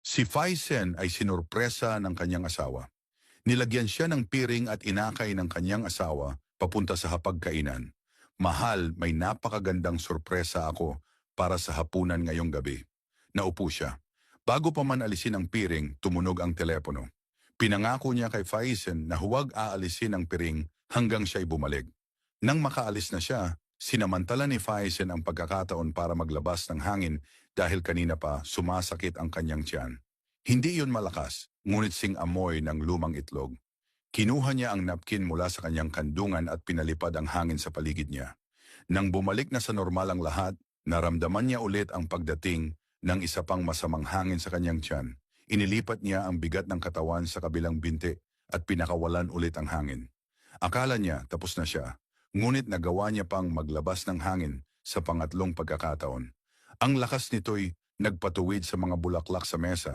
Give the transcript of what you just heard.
Si Faisen ay sinurpresa ng kanyang asawa. Nilagyan siya ng piring at inakay ng kanyang asawa papunta sa hapagkainan. Mahal, may napakagandang sorpresa ako para sa hapunan ngayong gabi. Naupo siya. Bago pa man alisin ang piring, tumunog ang telepono. Pinangako niya kay Faisen na huwag aalisin ang piring hanggang siya'y bumalik. Nang makaalis na siya, sinamantala ni Faisen ang pagkakataon para maglabas ng hangin dahil kanina pa sumasakit ang kanyang tiyan. Hindi iyon malakas, ngunit sing amoy ng lumang itlog. Kinuha niya ang napkin mula sa kanyang kandungan at pinalipad ang hangin sa paligid niya. Nang bumalik na sa normal ang lahat, naramdaman niya ulit ang pagdating ng isa pang masamang hangin sa kanyang tiyan. Inilipat niya ang bigat ng katawan sa kabilang binti at pinakawalan ulit ang hangin. Akala niya tapos na siya, ngunit nagawa niya pang maglabas ng hangin sa pangatlong pagkakataon. Ang lakas nito'y nagpatuwid sa mga bulaklak sa mesa